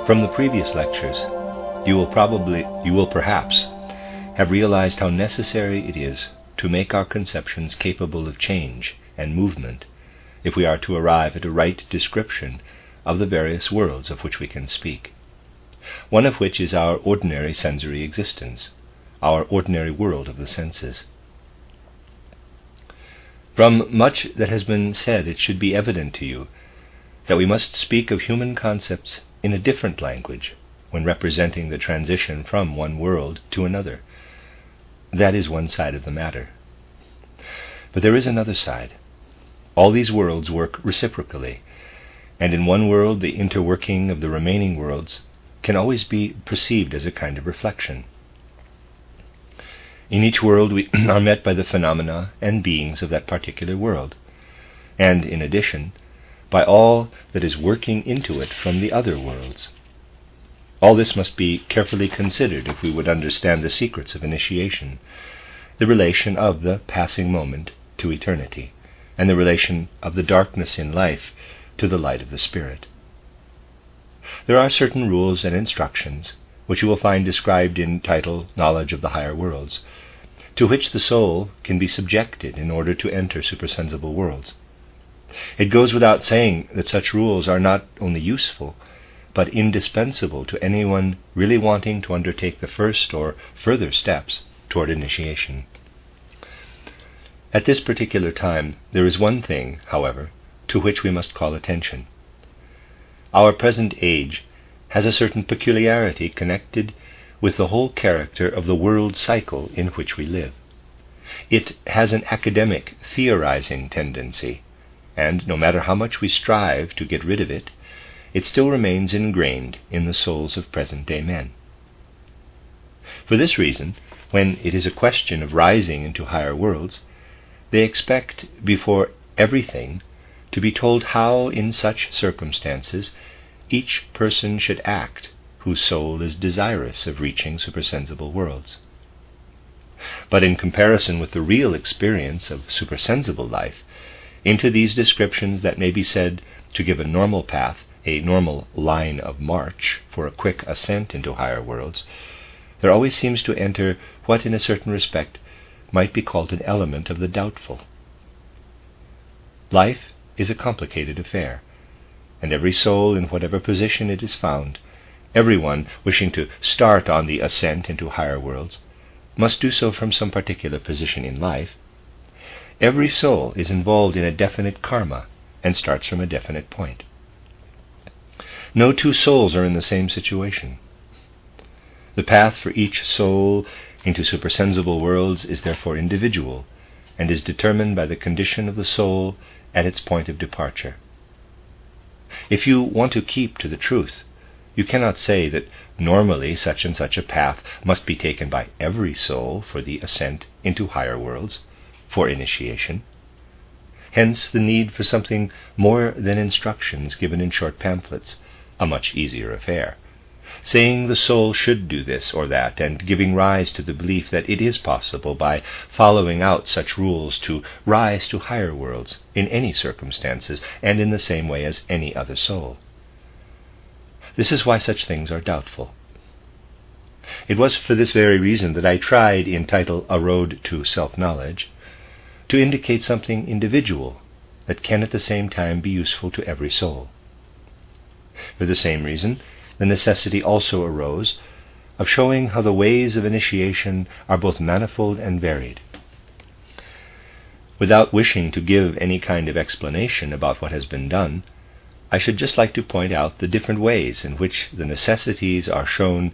From the previous lectures, you will perhaps have realized how necessary it is to make our conceptions capable of change and movement if we are to arrive at a right description of the various worlds of which we can speak, one of which is our ordinary sensory existence, our ordinary world of the senses. From much that has been said, it should be evident to you that we must speak of human concepts in a different language when representing the transition from one world to another. That is one side of the matter. But there is another side. All these worlds work reciprocally, and in one world the interworking of the remaining worlds can always be perceived as a kind of reflection. In each world we are met by the phenomena and beings of that particular world, and in addition, by all that is working into it from the other worlds. All this must be carefully considered if we would understand the secrets of initiation, the relation of the passing moment to eternity, and the relation of the darkness in life to the light of the Spirit. There are certain rules and instructions, which you will find described in title Knowledge of the Higher Worlds, to which the soul can be subjected in order to enter supersensible worlds. It goes without saying that such rules are not only useful, but indispensable to anyone really wanting to undertake the first or further steps toward initiation. At this particular time, there is one thing, however, to which we must call attention. Our present age has a certain peculiarity connected with the whole character of the world cycle in which we live. It has an academic, theorizing tendency, and no matter how much we strive to get rid of it, it still remains ingrained in the souls of present-day men. For this reason, when it is a question of rising into higher worlds, they expect, before everything, to be told how, in such circumstances, each person should act whose soul is desirous of reaching supersensible worlds. But in comparison with the real experience of supersensible life, into these descriptions that may be said to give a normal path, a normal line of march for a quick ascent into higher worlds, there always seems to enter what in a certain respect might be called an element of the doubtful. Life is a complicated affair, and every soul, in whatever position it is found, everyone wishing to start on the ascent into higher worlds, must do so from some particular position in life. Every soul is involved in a definite karma and starts from a definite point. No two souls are in the same situation. The path for each soul into supersensible worlds is therefore individual and is determined by the condition of the soul at its point of departure. If you want to keep to the truth, you cannot say that normally such and such a path must be taken by every soul for the ascent into higher worlds, for initiation. Hence the need for something more than instructions given in short pamphlets, a much easier affair, saying the soul should do this or that, and giving rise to the belief that it is possible, by following out such rules, to rise to higher worlds in any circumstances and in the same way as any other soul. This is why such things are doubtful. It was for this very reason that I tried, in title A Road to Self-Knowledge, to indicate something individual that can at the same time be useful to every soul. For the same reason, the necessity also arose of showing how the ways of initiation are both manifold and varied. Without wishing to give any kind of explanation about what has been done, I should just like to point out the different ways in which the necessities are shown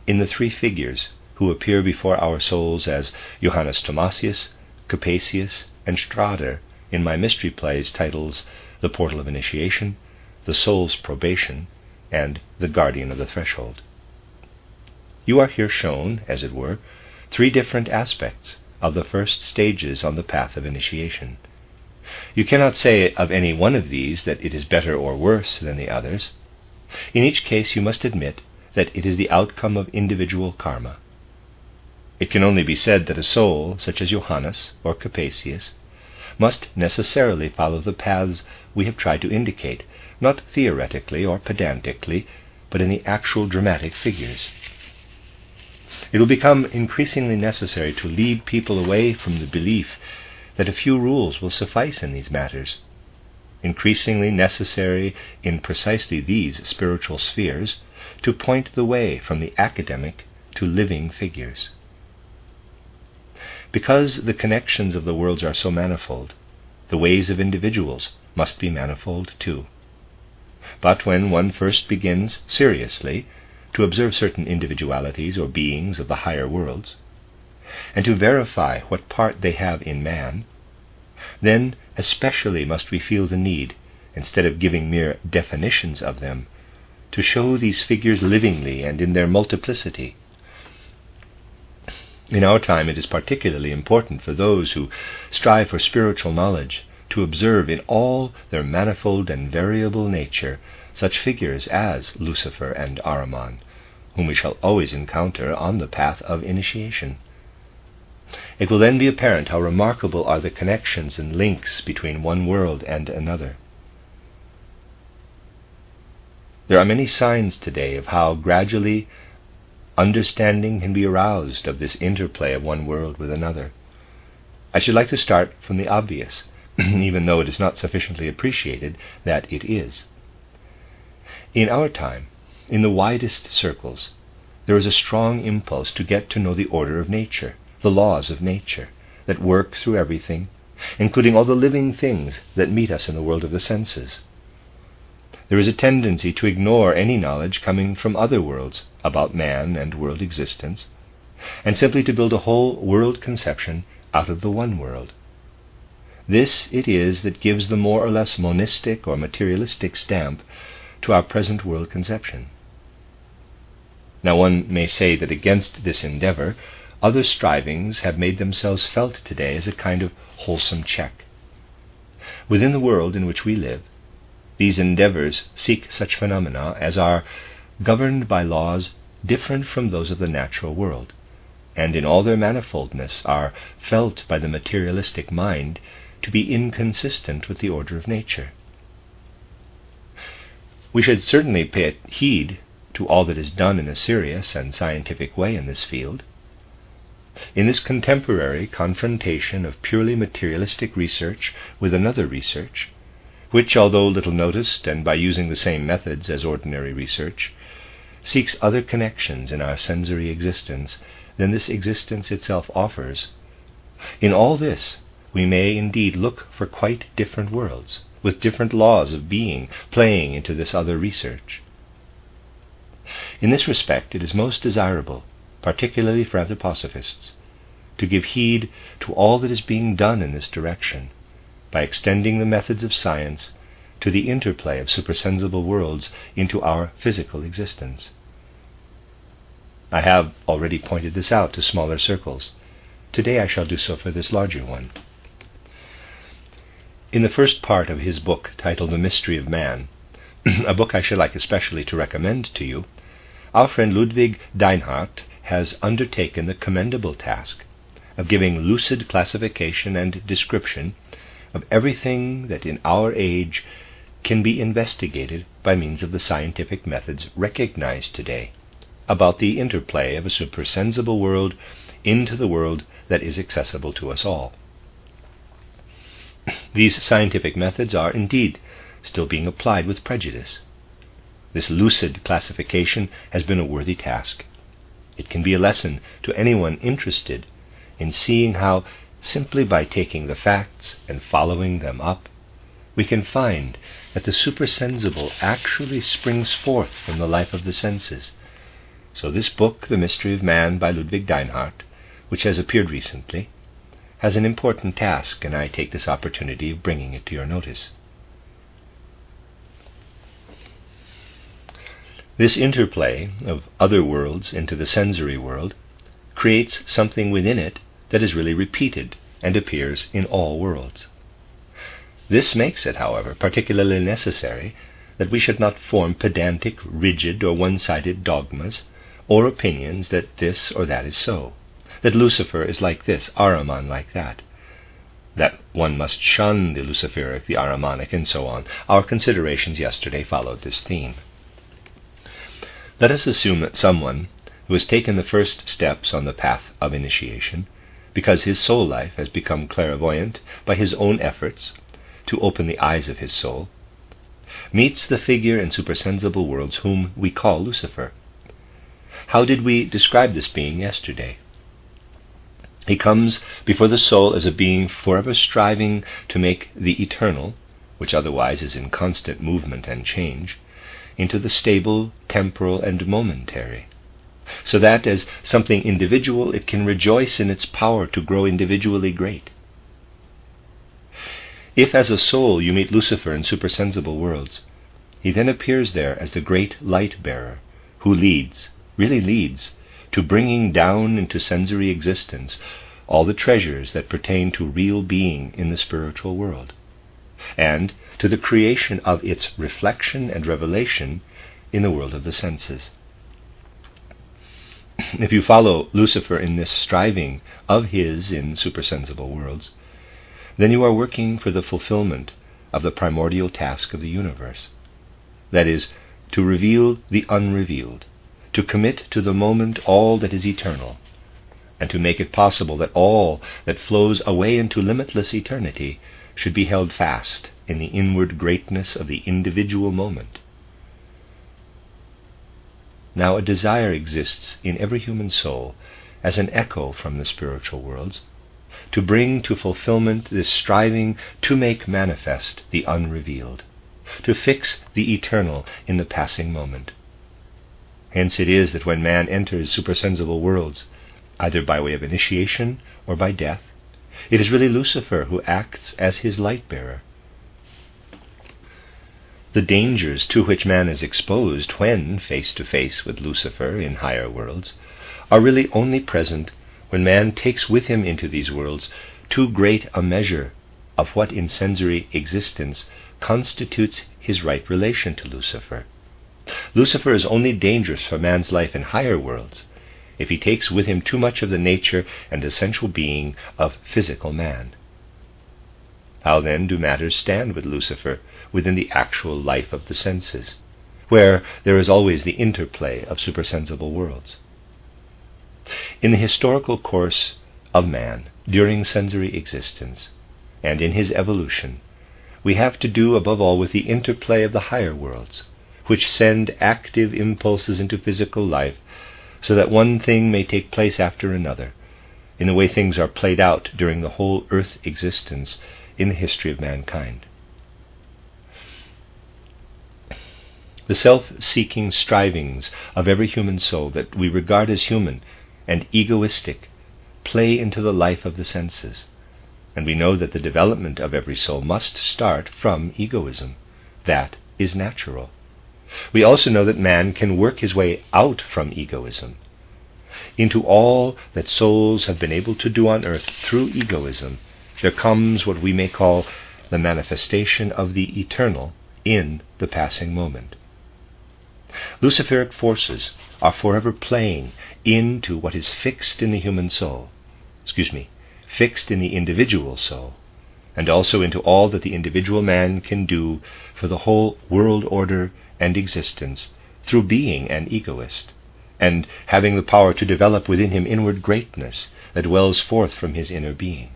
in the three figures who appear before our souls as Johannes Thomasius, Capasius, and Strader in my mystery plays titles The Portal of Initiation, The Soul's Probation, and The Guardian of the Threshold. You are here shown, as it were, three different aspects of the first stages on the path of initiation. You cannot say of any one of these that it is better or worse than the others. In each case you must admit that it is the outcome of individual karma. It can only be said that a soul, such as Johannes or Capasius, must necessarily follow the paths we have tried to indicate, not theoretically or pedantically, but in the actual dramatic figures. It will become increasingly necessary to lead people away from the belief that a few rules will suffice in these matters, increasingly necessary in precisely these spiritual spheres to point the way from the academic to living figures. Because the connections of the worlds are so manifold, the ways of individuals must be manifold too. But when one first begins seriously to observe certain individualities or beings of the higher worlds, and to verify what part they have in man, then especially must we feel the need, instead of giving mere definitions of them, to show these figures livingly and in their multiplicity. In our time it is particularly important for those who strive for spiritual knowledge to observe in all their manifold and variable nature such figures as Lucifer and Ahriman, whom we shall always encounter on the path of initiation. It will then be apparent how remarkable are the connections and links between one world and another. There are many signs today of how gradually understanding can be aroused of this interplay of one world with another. I should like to start from the obvious, even though it is not sufficiently appreciated that it is. In our time, in the widest circles, there is a strong impulse to get to know the order of nature, the laws of nature, that work through everything, including all the living things that meet us in the world of the senses. There is a tendency to ignore any knowledge coming from other worlds about man and world existence, and simply to build a whole world conception out of the one world. This it is that gives the more or less monistic or materialistic stamp to our present world conception. Now one may say that against this endeavor, other strivings have made themselves felt today as a kind of wholesome check. Within the world in which we live, these endeavors seek such phenomena as are governed by laws different from those of the natural world, and in all their manifoldness are felt by the materialistic mind to be inconsistent with the order of nature. We should certainly pay heed to all that is done in a serious and scientific way in this field. In this contemporary confrontation of purely materialistic research with another research, which, although little noticed and by using the same methods as ordinary research, seeks other connections in our sensory existence than this existence itself offers, in all this we may indeed look for quite different worlds, with different laws of being playing into this other research. In this respect it is most desirable, particularly for anthroposophists, to give heed to all that is being done in this direction, by extending the methods of science to the interplay of supersensible worlds into our physical existence. I have already pointed this out to smaller circles. Today I shall do so for this larger one. In the first part of his book titled The Mystery of Man, a book I should like especially to recommend to you, our friend Ludwig Deinhardt has undertaken the commendable task of giving lucid classification and description of everything that in our age can be investigated by means of the scientific methods recognized today about the interplay of a supersensible world into the world that is accessible to us all. These scientific methods are indeed still being applied with prejudice. This lucid classification has been a worthy task. It can be a lesson to anyone interested in seeing how, simply by taking the facts and following them up, we can find that the supersensible actually springs forth from the life of the senses. So this book, The Mystery of Man by Ludwig Deinhardt, which has appeared recently, has an important task, and I take this opportunity of bringing it to your notice. This interplay of other worlds into the sensory world creates something within it that is really repeated and appears in all worlds. This makes it, however, particularly necessary that we should not form pedantic, rigid, or one-sided dogmas or opinions that this or that is so, that Lucifer is like this, Ahriman like that, that one must shun the Luciferic, the Ahrimanic, and so on. Our considerations yesterday followed this theme. Let us assume that someone who has taken the first steps on the path of initiation, because his soul life has become clairvoyant by his own efforts to open the eyes of his soul, meets the figure in supersensible worlds whom we call Lucifer. How did we describe this being yesterday? He comes before the soul as a being forever striving to make the eternal, which otherwise is in constant movement and change, into the stable, temporal, and momentary, so that as something individual it can rejoice in its power to grow individually great. If as a soul you meet Lucifer in supersensible worlds, he then appears there as the great light-bearer who leads, really leads, to bringing down into sensory existence all the treasures that pertain to real being in the spiritual world, and to the creation of its reflection and revelation in the world of the senses. If you follow Lucifer in this striving of his in supersensible worlds, then you are working for the fulfillment of the primordial task of the universe, that is, to reveal the unrevealed, to commit to the moment all that is eternal, and to make it possible that all that flows away into limitless eternity should be held fast in the inward greatness of the individual moment. Now a desire exists in every human soul as an echo from the spiritual worlds, to bring to fulfillment this striving to make manifest the unrevealed, to fix the eternal in the passing moment. Hence it is that when man enters supersensible worlds, either by way of initiation or by death, it is really Lucifer who acts as his light-bearer. The dangers to which man is exposed when face to face with Lucifer in higher worlds are really only present when man takes with him into these worlds too great a measure of what in sensory existence constitutes his right relation to Lucifer. Lucifer is only dangerous for man's life in higher worlds if he takes with him too much of the nature and essential being of physical man. How then do matters stand with Lucifer within the actual life of the senses, where there is always the interplay of supersensible worlds? In the historical course of man during sensory existence, and in his evolution, we have to do above all with the interplay of the higher worlds, which send active impulses into physical life, so that one thing may take place after another, in the way things are played out during the whole earth existence in the history of mankind. The self-seeking strivings of every human soul that we regard as human and egoistic play into the life of the senses, and we know that the development of every soul must start from egoism. That is natural. We also know that man can work his way out from egoism into all that souls have been able to do on earth through egoism. There comes what we may call the manifestation of the eternal in the passing moment. Luciferic forces are forever playing into what is fixed in the human soul, fixed in the individual soul, and also into all that the individual man can do for the whole world order and existence through being an egoist, and having the power to develop within him inward greatness that wells forth from his inner being.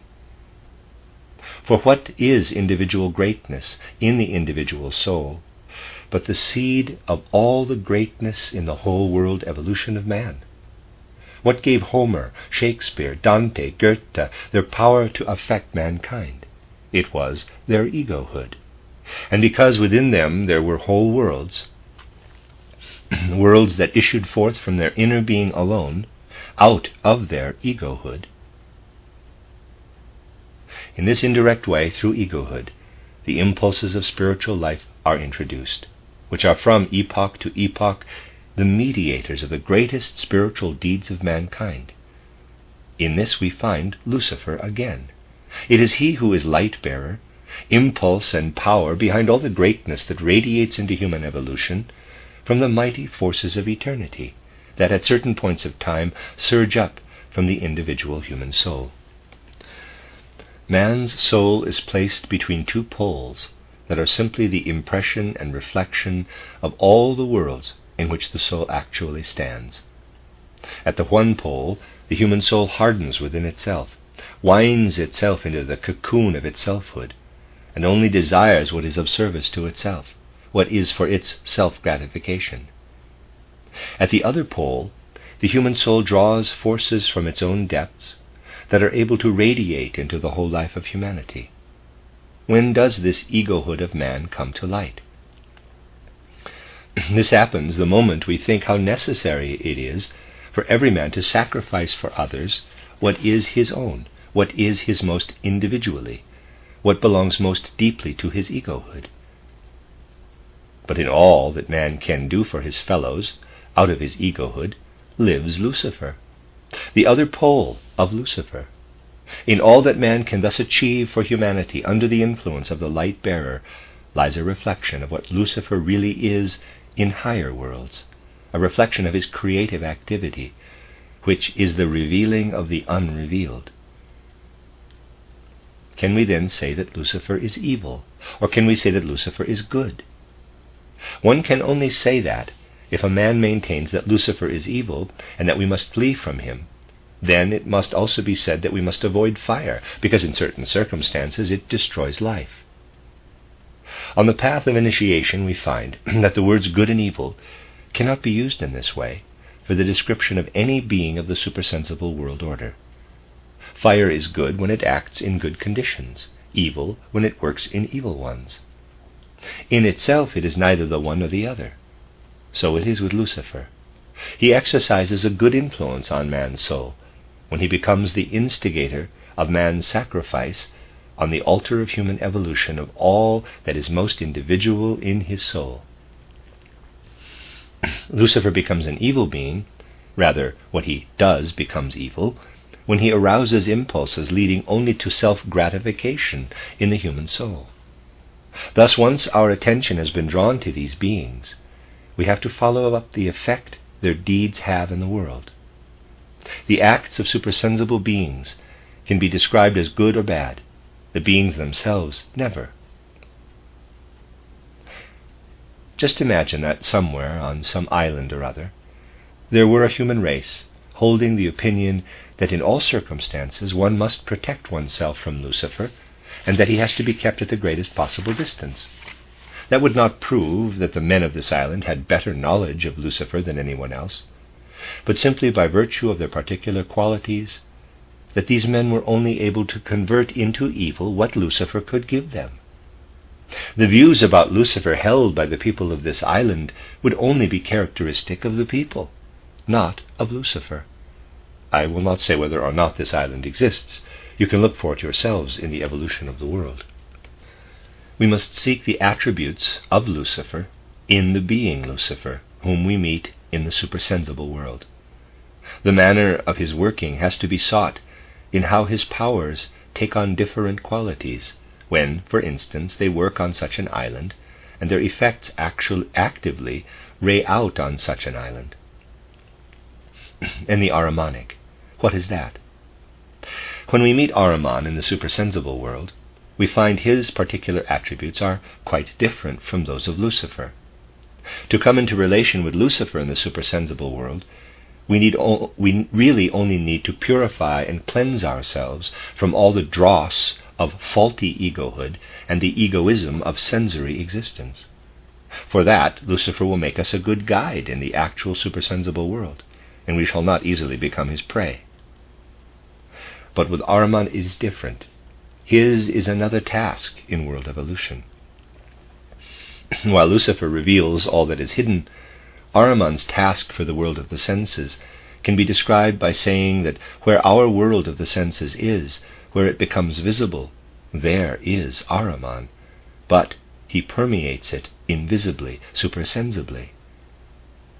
For what is individual greatness in the individual soul but the seed of all the greatness in the whole world evolution of man? What gave Homer, Shakespeare, Dante, Goethe their power to affect mankind? It was their egohood. And because within them there were whole worlds, worlds that issued forth from their inner being alone, out of their egohood. In this indirect way, through egohood, the impulses of spiritual life are introduced, which are from epoch to epoch the mediators of the greatest spiritual deeds of mankind. In this we find Lucifer again. It is he who is light-bearer, impulse and power behind all the greatness that radiates into human evolution from the mighty forces of eternity that at certain points of time surge up from the individual human soul. Man's soul is placed between two poles that are simply the impression and reflection of all the worlds in which the soul actually stands. At the one pole, the human soul hardens within itself, winds itself into the cocoon of its selfhood, and only desires what is of service to itself, what is for its self-gratification. At the other pole, the human soul draws forces from its own depths that are able to radiate into the whole life of humanity. When does this egohood of man come to light? This happens the moment we think how necessary it is for every man to sacrifice for others what is his own, what is his most individually, what belongs most deeply to his egohood. But in all that man can do for his fellows, out of his egohood, lives Lucifer, the other pole of Lucifer. In all that man can thus achieve for humanity under the influence of the light-bearer lies a reflection of what Lucifer really is in higher worlds, a reflection of his creative activity, which is the revealing of the unrevealed. Can we then say that Lucifer is evil, or can we say that Lucifer is good? One can only say that if a man maintains that Lucifer is evil and that we must flee from him. Then it must also be said that we must avoid fire, because in certain circumstances it destroys life. On the path of initiation we find that the words good and evil cannot be used in this way for the description of any being of the supersensible world order. Fire is good when it acts in good conditions, evil when it works in evil ones. In itself it is neither the one nor the other. So it is with Lucifer. He exercises a good influence on man's soul when he becomes the instigator of man's sacrifice on the altar of human evolution of all that is most individual in his soul. Lucifer becomes an evil being, rather what he does becomes evil, when he arouses impulses leading only to self-gratification in the human soul. Thus, once our attention has been drawn to these beings, we have to follow up the effect their deeds have in the world. The acts of supersensible beings can be described as good or bad, the beings themselves never. Just imagine that somewhere on some island or other there were a human race holding the opinion that in all circumstances one must protect oneself from Lucifer, and that he has to be kept at the greatest possible distance. That would not prove that the men of this island had better knowledge of Lucifer than anyone else, but simply by virtue of their particular qualities, that these men were only able to convert into evil what Lucifer could give them. The views about Lucifer held by the people of this island would only be characteristic of the people, not of Lucifer. I will not say whether or not this island exists. You can look for it yourselves in the evolution of the world. We must seek the attributes of Lucifer in the being Lucifer, whom we meet in the supersensible world. The manner of his working has to be sought in how his powers take on different qualities, when, for instance, they work on such an island, and their effects actively ray out on such an island. And the Ahrimanic, what is that? When we meet Ahriman in the supersensible world, we find his particular attributes are quite different from those of Lucifer. To come into relation with Lucifer in the supersensible world, we really only need to purify and cleanse ourselves from all the dross of faulty egohood and the egoism of sensory existence. For that, Lucifer will make us a good guide in the actual supersensible world, and we shall not easily become his prey. But with Ahriman it is different. His is another task in world evolution. While Lucifer reveals all that is hidden, Ahriman's task for the world of the senses can be described by saying that where our world of the senses is, where it becomes visible, there is Ahriman, but he permeates it invisibly, supersensibly.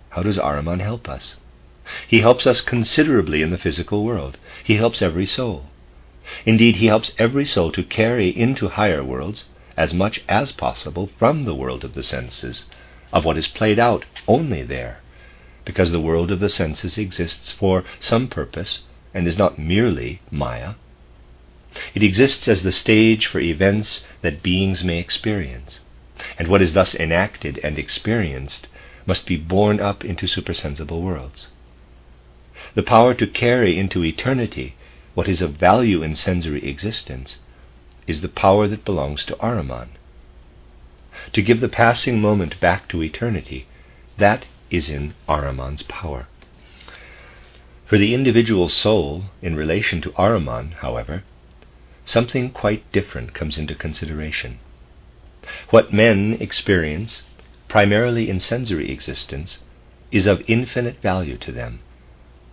How does Ahriman help us? He helps us considerably in the physical world. He helps every soul. Indeed, he helps every soul to carry into higher worlds as much as possible from the world of the senses, of what is played out only there, because the world of the senses exists for some purpose and is not merely Maya. It exists as the stage for events that beings may experience, and what is thus enacted and experienced must be born up into supersensible worlds. The power to carry into eternity what is of value in sensory existence is the power that belongs to Ahriman. To give the passing moment back to eternity, that is in Ahriman's power. For the individual soul, in relation to Ahriman, however, something quite different comes into consideration. What men experience, primarily in sensory existence, is of infinite value to them,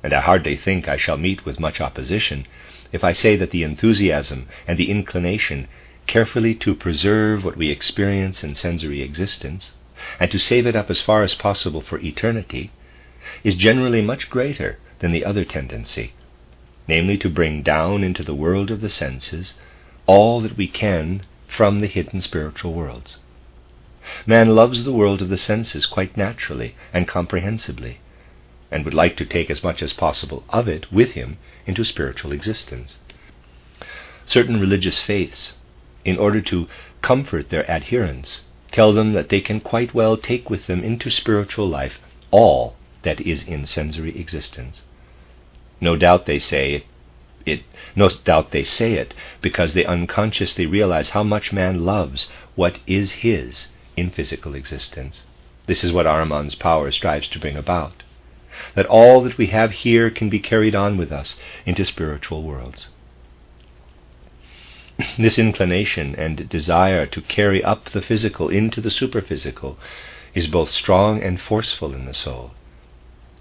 and I hardly think I shall meet with much opposition if I say that the enthusiasm and the inclination carefully to preserve what we experience in sensory existence, and to save it up as far as possible for eternity, is generally much greater than the other tendency, namely to bring down into the world of the senses all that we can from the hidden spiritual worlds. Man loves the world of the senses quite naturally and comprehensibly, and would like to take as much as possible of it with him into spiritual existence. Certain religious faiths, in order to comfort their adherents, tell them that they can quite well take with them into spiritual life all that is in sensory existence. No doubt they say it because they unconsciously realize how much man loves what is his in physical existence. This is what Ahriman's power strives to bring about, that all that we have here can be carried on with us into spiritual worlds. This inclination and desire to carry up the physical into the superphysical is both strong and forceful in the soul.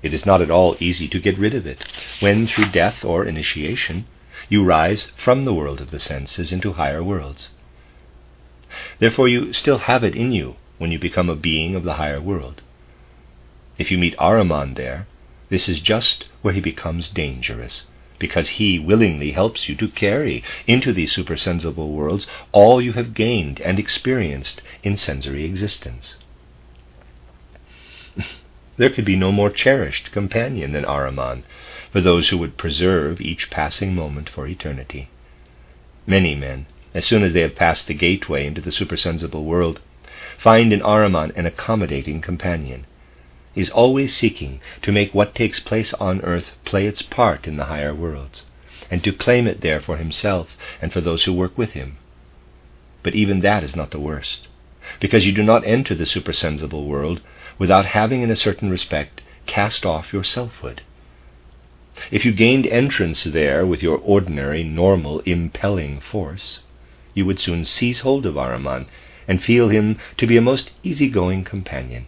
It is not at all easy to get rid of it when, through death or initiation, you rise from the world of the senses into higher worlds. Therefore you still have it in you when you become a being of the higher world. If you meet Ahriman there, this is just where he becomes dangerous, because he willingly helps you to carry into these supersensible worlds all you have gained and experienced in sensory existence. There could be no more cherished companion than Ahriman for those who would preserve each passing moment for eternity. Many men, as soon as they have passed the gateway into the supersensible world, find in Ahriman an accommodating companion. He is always seeking to make what takes place on earth play its part in the higher worlds, and to claim it there for himself and for those who work with him. But even that is not the worst, because you do not enter the supersensible world without having in a certain respect cast off your selfhood. If you gained entrance there with your ordinary, normal, impelling force, you would soon seize hold of Ahriman and feel him to be a most easygoing companion.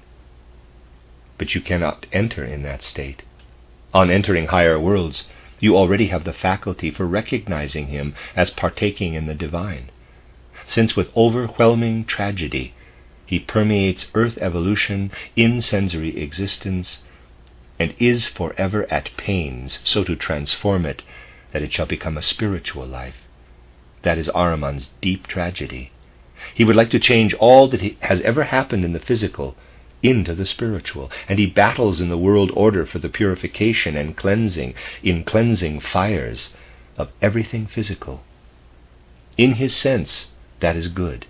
But you cannot enter in that state. On entering higher worlds, you already have the faculty for recognizing him as partaking in the divine, since with overwhelming tragedy he permeates earth evolution in sensory existence, and is forever at pains so to transform it that it shall become a spiritual life. That is Ahriman's deep tragedy. He would like to change all that has ever happened in the physical into the spiritual, and he battles in the world order for the purification and cleansing fires of everything physical. In his sense, that is good,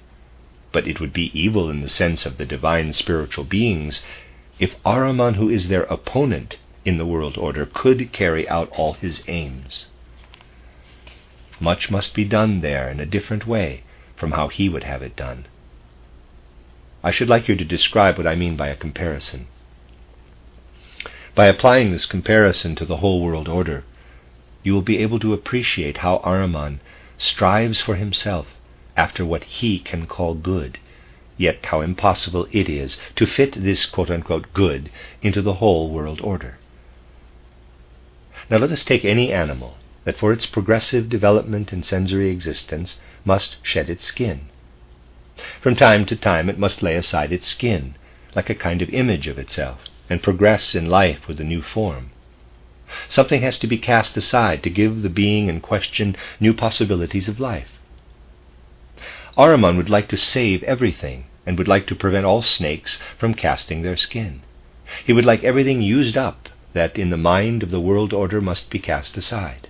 but it would be evil in the sense of the divine spiritual beings if Ahriman, who is their opponent in the world order, could carry out all his aims. Much must be done there in a different way from how he would have it done. I should like you to describe what I mean by a comparison. By applying this comparison to the whole world order, you will be able to appreciate how Ahriman strives for himself after what he can call good, yet how impossible it is to fit this quote-unquote good into the whole world order. Now let us take any animal that for its progressive development in sensory existence must shed its skin. From time to time it must lay aside its skin, like a kind of image of itself, and progress in life with a new form. Something has to be cast aside to give the being in question new possibilities of life. Ahriman would like to save everything, and would like to prevent all snakes from casting their skin. He would like everything used up that in the mind of the world order must be cast aside.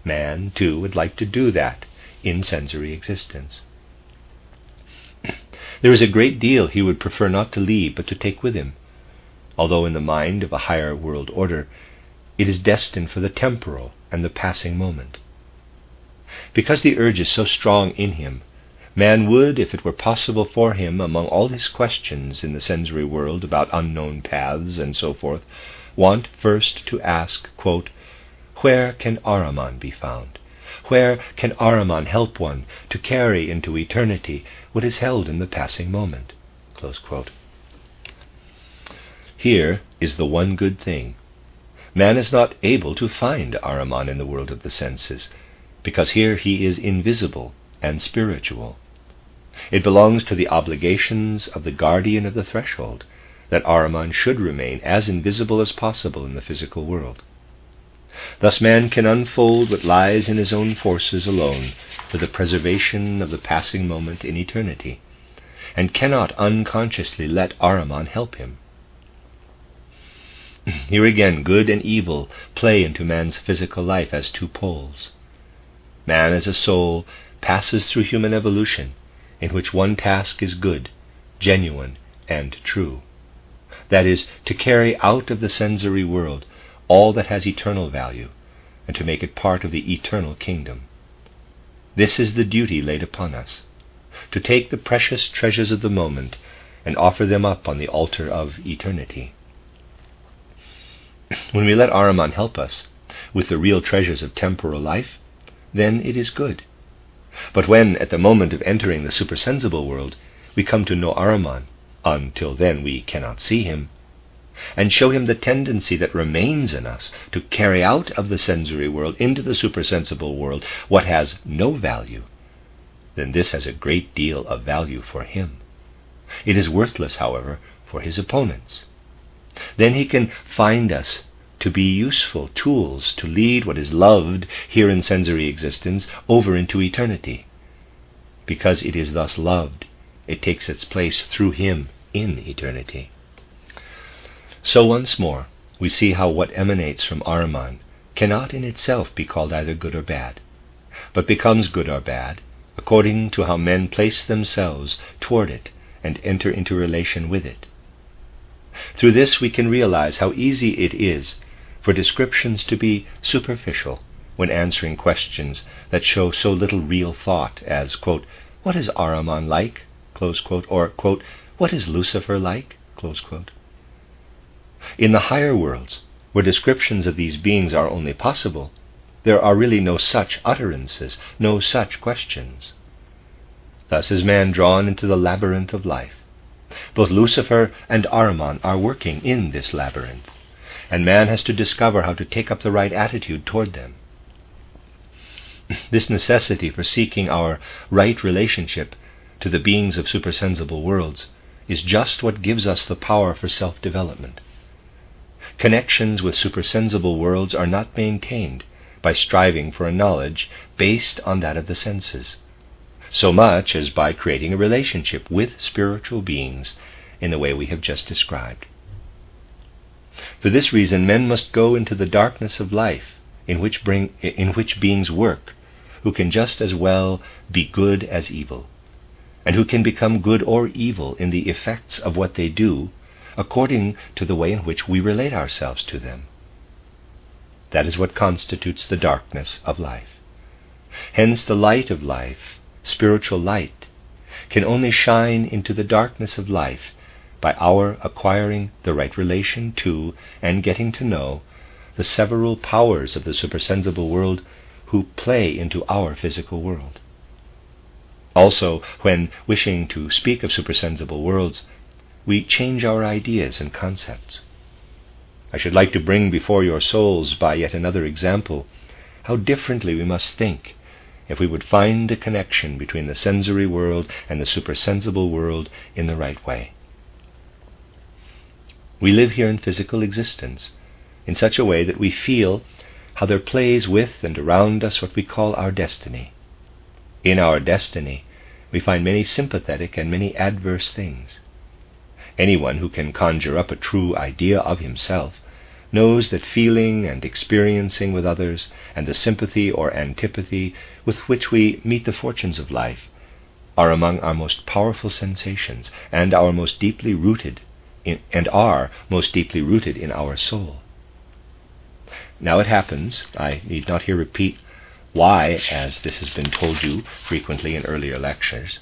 Man, too, would like to do that in sensory existence. There is a great deal he would prefer not to leave but to take with him, although in the mind of a higher world order it is destined for the temporal and the passing moment. Because the urge is so strong in him, man would, if it were possible for him, among all his questions in the sensory world about unknown paths and so forth, want first to ask, quote, "Where can Ahriman be found? Where can Ahriman help one to carry into eternity what is held in the passing moment?" Close quote. Here is the one good thing. Man is not able to find Ahriman in the world of the senses, because here he is invisible and spiritual. It belongs to the obligations of the guardian of the threshold that Ahriman should remain as invisible as possible in the physical world. Thus man can unfold what lies in his own forces alone for the preservation of the passing moment in eternity, and cannot unconsciously let Ahriman help him. Here again, good and evil play into man's physical life as two poles. Man as a soul passes through human evolution, in which one task is good, genuine, and true. That is, to carry out of the sensory world all that has eternal value, and to make it part of the eternal kingdom. This is the duty laid upon us, to take the precious treasures of the moment and offer them up on the altar of eternity. When we let Ahriman help us with the real treasures of temporal life, then it is good. But when, at the moment of entering the supersensible world, we come to know Ahriman, until then we cannot see him, and show him the tendency that remains in us to carry out of the sensory world into the supersensible world what has no value, then this has a great deal of value for him. It is worthless, however, for his opponents. Then he can find us to be useful tools to lead what is loved here in sensory existence over into eternity. Because it is thus loved, it takes its place through him in eternity. So once more, we see how what emanates from Ahriman cannot in itself be called either good or bad, but becomes good or bad according to how men place themselves toward it and enter into relation with it. Through this we can realize how easy it is for descriptions to be superficial when answering questions that show so little real thought as, quote, "What is Ahriman like?" Close quote, or, quote, "What is Lucifer like?" Close quote. In the higher worlds, where descriptions of these beings are only possible, there are really no such utterances, no such questions. Thus is man drawn into the labyrinth of life. Both Lucifer and Ahriman are working in this labyrinth, and man has to discover how to take up the right attitude toward them. This necessity for seeking our right relationship to the beings of supersensible worlds is just what gives us the power for self-development. Connections with supersensible worlds are not maintained by striving for a knowledge based on that of the senses, so much as by creating a relationship with spiritual beings in the way we have just described. For this reason, men must go into the darkness of life in which beings work, who can just as well be good as evil, and who can become good or evil in the effects of what they do, according to the way in which we relate ourselves to them. That is what constitutes the darkness of life. Hence the light of life, spiritual light, can only shine into the darkness of life by our acquiring the right relation to and getting to know the several powers of the supersensible world who play into our physical world. Also, when wishing to speak of supersensible worlds, we change our ideas and concepts. I should like to bring before your souls by yet another example how differently we must think if we would find a connection between the sensory world and the supersensible world in the right way. We live here in physical existence in such a way that we feel how there plays with and around us what we call our destiny. In our destiny, we find many sympathetic and many adverse things. Anyone who can conjure up a true idea of himself knows that feeling and experiencing with others, and the sympathy or antipathy with which we meet the fortunes of life, are among our most powerful sensations and are most deeply rooted in our soul. Now it happens, I need not here repeat why, as this has been told you frequently in earlier lectures,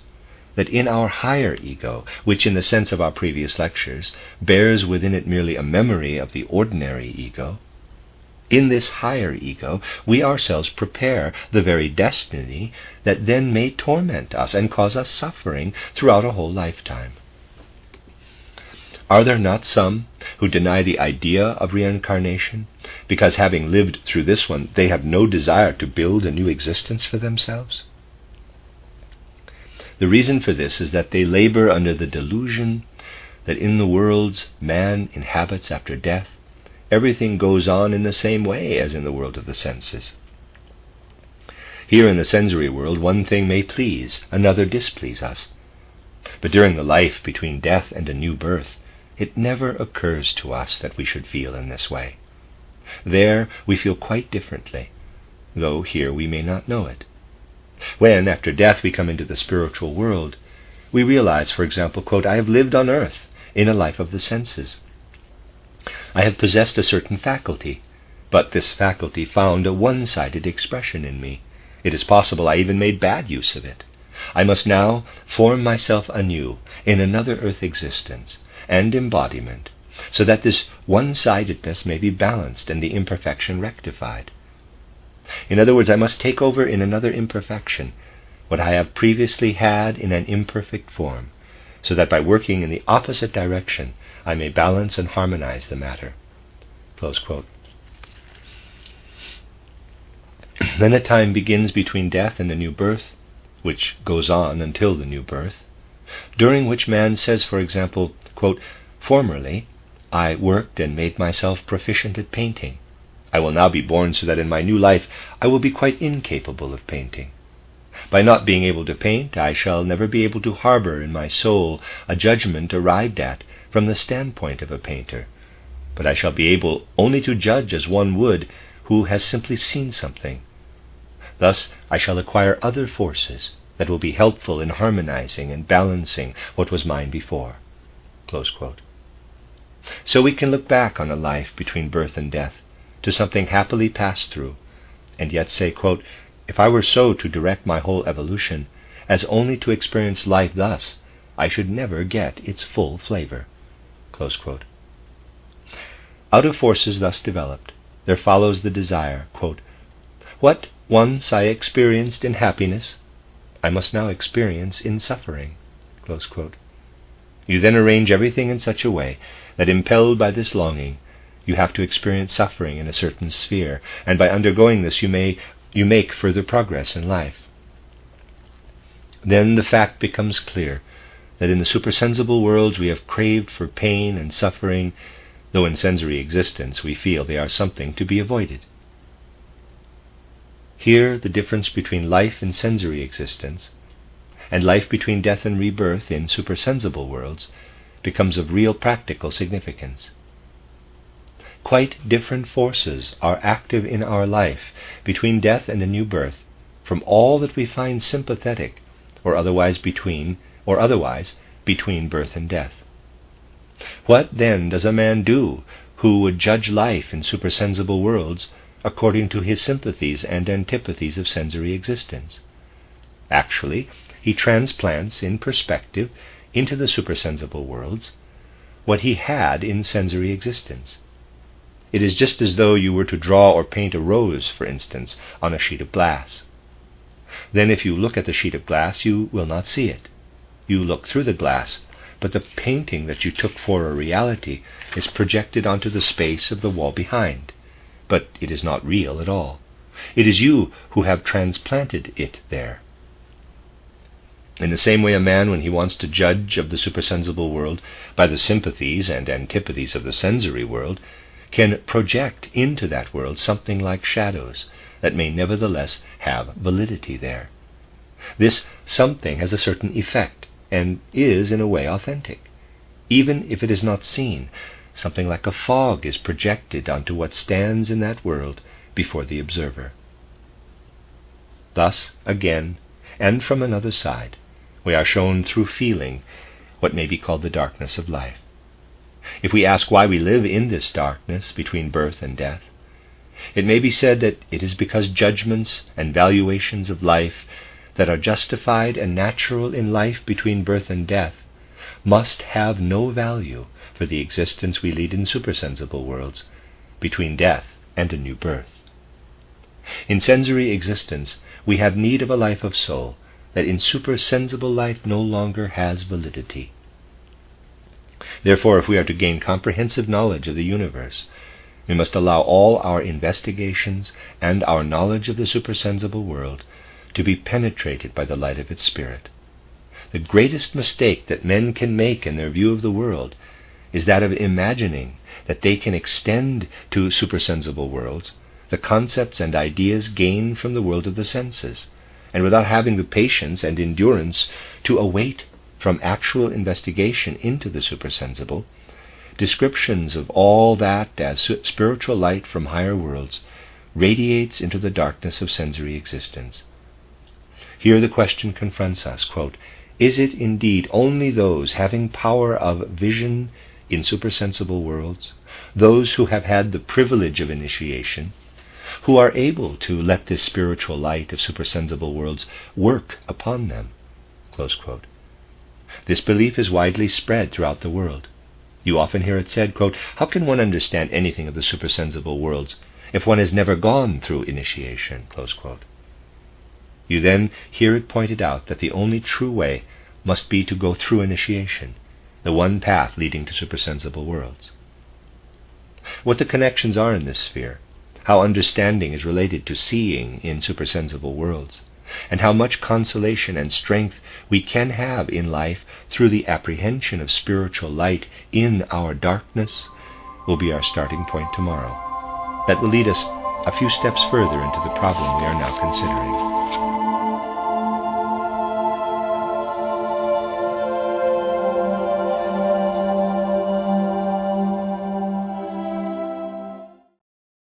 that in our higher ego, which in the sense of our previous lectures bears within it merely a memory of the ordinary ego, in this higher ego we ourselves prepare the very destiny that then may torment us and cause us suffering throughout a whole lifetime. Are there not some who deny the idea of reincarnation because, having lived through this one, they have no desire to build a new existence for themselves? The reason for this is that they labor under the delusion that in the worlds man inhabits after death, everything goes on in the same way as in the world of the senses. Here in the sensory world, one thing may please, another displease us. But during the life between death and a new birth, it never occurs to us that we should feel in this way. There we feel quite differently, though here we may not know it. When, after death, we come into the spiritual world, we realize, for example, quote, I have lived on earth in a life of the senses. I have possessed a certain faculty, but this faculty found a one-sided expression in me. It is possible I even made bad use of it. I must now form myself anew in another earth existence and embodiment, so that this one-sidedness may be balanced and the imperfection rectified. In other words, I must take over in another imperfection what I have previously had in an imperfect form, so that by working in the opposite direction I may balance and harmonize the matter. Close quote. Then a time begins between death and the new birth, which goes on until the new birth, during which man says, for example, quote, formerly I worked and made myself proficient at painting. I will now be born so that in my new life I will be quite incapable of painting. By not being able to paint, I shall never be able to harbor in my soul a judgment arrived at from the standpoint of a painter, but I shall be able only to judge as one would who has simply seen something. Thus I shall acquire other forces that will be helpful in harmonizing and balancing what was mine before. Close quote. So we can look back on a life between birth and death, to something happily passed through, and yet say, quote, if I were so to direct my whole evolution as only to experience life thus, I should never get its full flavor. Close quote. Out of forces thus developed, there follows the desire, quote, what once I experienced in happiness, I must now experience in suffering. Close quote. You then arrange everything in such a way that, impelled by this longing, you have to experience suffering in a certain sphere, and by undergoing this you make further progress in life. Then the fact becomes clear that in the supersensible worlds we have craved for pain and suffering, though in sensory existence we feel they are something to be avoided. Here the difference between life in sensory existence and life between death and rebirth in supersensible worlds becomes of real practical significance. Quite different forces are active in our life between death and a new birth from all that we find sympathetic or otherwise between birth and death. What then does a man do who would judge life in supersensible worlds according to his sympathies and antipathies of sensory existence? Actually, he transplants in perspective into the supersensible worlds what he had in sensory existence. It is just as though you were to draw or paint a rose, for instance, on a sheet of glass. Then if you look at the sheet of glass, you will not see it. You look through the glass, but the painting that you took for a reality is projected onto the space of the wall behind. But it is not real at all. It is you who have transplanted it there. In the same way, a man, when he wants to judge of the supersensible world by the sympathies and antipathies of the sensory world, can project into that world something like shadows that may nevertheless have validity there. This something has a certain effect and is in a way authentic. Even if it is not seen, something like a fog is projected onto what stands in that world before the observer. Thus, again, and from another side, We are shown through feeling what may be called the darkness of life. If we ask why we live in this darkness between birth and death, it may be said that it is because judgments and valuations of life that are justified and natural in life between birth and death must have no value for the existence we lead in supersensible worlds between death and a new birth. In sensory existence, we have need of a life of soul that in supersensible life no longer has validity. Therefore, if we are to gain comprehensive knowledge of the universe, we must allow all our investigations and our knowledge of the supersensible world to be penetrated by the light of its spirit. The greatest mistake that men can make in their view of the world is that of imagining that they can extend to supersensible worlds the concepts and ideas gained from the world of the senses, and without having the patience and endurance to await from actual investigation into the supersensible descriptions of all that as spiritual light from higher worlds radiates into the darkness of sensory existence. Here the question confronts us, quote, is it indeed only those having power of vision in supersensible worlds, those who have had the privilege of initiation, who are able to let this spiritual light of supersensible worlds work upon them? Close quote. This belief is widely spread throughout the world. You often hear it said, quote, how can one understand anything of the supersensible worlds if one has never gone through initiation? Close quote. You then hear it pointed out that the only true way must be to go through initiation, the one path leading to supersensible worlds. What the connections are in this sphere, how understanding is related to seeing in supersensible worlds, and how much consolation and strength we can have in life through the apprehension of spiritual light in our darkness will be our starting point tomorrow. That will lead us a few steps further into the problem we are now considering.